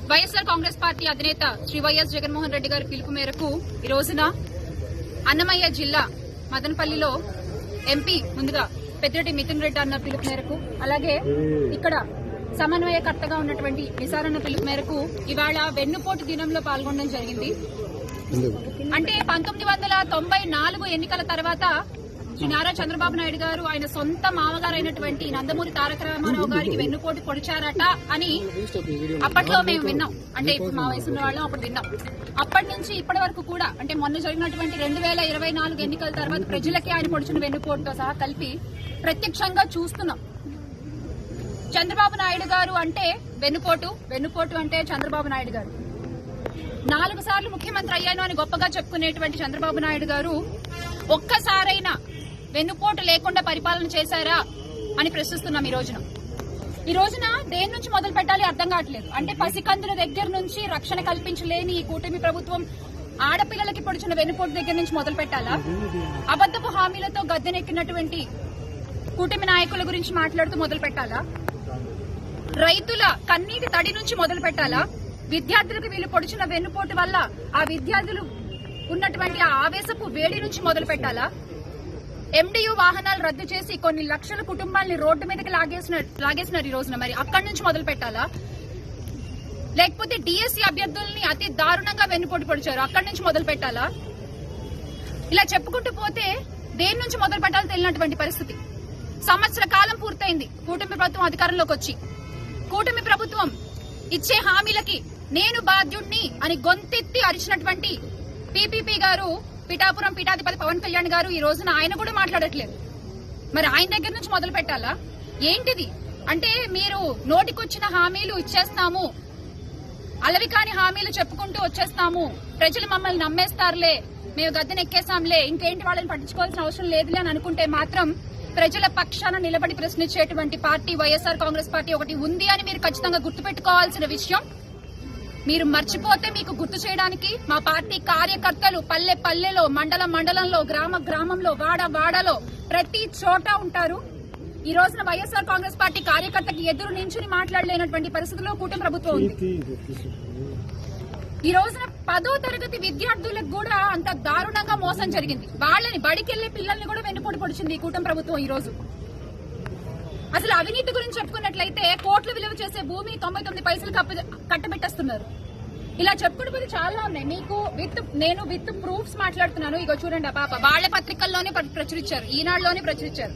YSR Congress party అధినేత Shri YS Jaganmohan Reddy గారి పిలుపు మేరకు ఈ రోజున అన్నమయ్య జిల్లా మదనపల్లిలో ఎంపీ ముందుగా పెద్దిరెడ్డి మిథున్ రెడ్డి అన్న పిలుపు మేరకు, అలాగే ఇక్కడ సమన్వయకర్తగా ఉన్నటువంటి నిసారన్న పిలుపు మేరకు ఇవాళ వెన్నుపోటు దినంలో పాల్గొనడం జరిగింది. అంటే 1994 ఎన్నికల తర్వాత శ్రీ నారా చంద్రబాబు నాయుడు గారు ఆయన సొంత మామగారైనటువంటి నందమూరి తారక రామారావు గారికి వెన్నుపోటు పొడిచారట అని అప్పట్లో మేము విన్నాం. అంటే ఇప్పుడు మా వయసు ఉన్న వాళ్ళం అప్పుడు విన్నాం. అప్పటి నుంచి ఇప్పటి వరకు కూడా, అంటే మొన్న జరిగినటువంటి 2024 ఎన్నికల తర్వాత ప్రజలకి ఆయన పొడిచిన వెన్నుపోటుతో సహా కలిపి ప్రత్యక్షంగా చూస్తున్నాం. చంద్రబాబు నాయుడు గారు అంటే వెన్నుపోటు అంటే చంద్రబాబు నాయుడు గారు 4 సార్లు ముఖ్యమంత్రి అయ్యాను అని గొప్పగా చెప్పుకునేటువంటి చంద్రబాబు నాయుడు గారు ఒక్కసారైనా వెన్నుపోటు లేకుండా పరిపాలన చేశారా అని ప్రశ్నిస్తున్నాం. ఈ రోజున దేని నుంచి మొదలు పెట్టాలి అర్థం కావట్లేదు. అంటే పసికందుల దగ్గర నుంచి రక్షణ కల్పించలేని ఈ కూటమి ప్రభుత్వం ఆడపిల్లలకి పొడిచిన వెన్నుపోటు దగ్గర నుంచి మొదలు పెట్టాలా? అబద్దపు హామీలతో గద్దెనెక్కినటువంటి కూటమి నాయకుల గురించి మాట్లాడుతూ మొదలు పెట్టాలా? రైతుల కన్నీటి తడి నుంచి మొదలు పెట్టాలా? విద్యార్థులకు వీళ్ళు పొడిచిన వెన్నుపోటు వల్ల ఆ విద్యార్థులు ఉన్నటువంటి ఆ ఆవేశపు వేడి నుంచి మొదలు పెట్టాలా? ఎండియు వాహనాలు రద్దు చేసి కొన్ని లక్షల కుటుంబాలని రోడ్డు మీదకి లాగేసినారు ఈ రోజున. మరి అక్కడి నుంచి మొదలు పెట్టాలా? లేకపోతే డిఎస్సీ అభ్యర్థుల్ని అతి దారుణంగా వెన్నుపోటు పొడిచారు, అక్కడి నుంచి మొదలు పెట్టాలా? ఇలా చెప్పుకుంటూ పోతే దేని నుంచి మొదలు పెట్టాలో తెలియనటువంటి పరిస్థితి. సంవత్సర కాలం పూర్తయింది కూటమి ప్రభుత్వం అధికారంలోకి వచ్చి. కూటమి ప్రభుత్వం ఇచ్చే హామీలకి నేను బాధ్యుణ్ణి అని గొంతెత్తి అరిచినటువంటి పీపీపీ గారు, పిఠాపురం పీఠాధిపతి పవన్ కళ్యాణ్ గారు ఈ రోజున ఆయన కూడా మాట్లాడట్లేదు. మరి ఆయన దగ్గర నుంచి మొదలు పెట్టాలా? ఏంటిది అంటే మీరు నోటికొచ్చిన హామీలు ఇచ్చేస్తాము, అలవికాని హామీలు చెప్పుకుంటూ వచ్చేస్తాము, ప్రజలు మమ్మల్ని నమ్మేస్తారులే, మేము గద్దెనెక్కేసాంలే, ఇంకేంటి వాళ్ళని పట్టించుకోవాల్సిన అవసరం లేదులే అని అనుకుంటే మాత్రం ప్రజల పక్షాన నిలబడి ప్రశ్నించేటువంటి పార్టీ వైఎస్ఆర్ కాంగ్రెస్ పార్టీ ఒకటి ఉంది అని మీరు ఖచ్చితంగా గుర్తుపెట్టుకోవాల్సిన విషయం. మీరు మర్చిపోతే మీకు గుర్తు చేయడానికి మా పార్టీ కార్యకర్తలు పల్లె పల్లెలో, మండలంలో, గ్రామంలో, వాడలో ప్రతి చోట ఉంటారు. ఈ రోజున వైఎస్ఆర్ కాంగ్రెస్ పార్టీ కార్యకర్తకి ఎదురు నించుని మాట్లాడలేనటువంటి పరిస్థితుల్లో కూటమి ప్రభుత్వం ఉంది. ఈ రోజున 10వ తరగతి విద్యార్థులకు కూడా అంత దారుణంగా మోసం జరిగింది. వాళ్ళని బడికెళ్లే పిల్లల్ని కూడా వెన్నుపోటు పొడిచింది ఈ కూటమి ప్రభుత్వం. ఈ రోజు అసలు అవినీతి గురించి చెప్పుకున్నట్లయితే కోట్ల విలువ చేసే భూమి 99 పైసలు కట్టబెట్టేస్తున్నారు. ఇలా చెప్పుకుంటూ చాలా ఉన్నాయి. మీకు నేను విత్ ప్రూఫ్స్ మాట్లాడుతున్నాను. ఇగో చూడండి, ఆ పాప వాళ్ళ పత్రికల్లోనే ప్రచురించారు, ఈనాడులోనే ప్రచురించారు.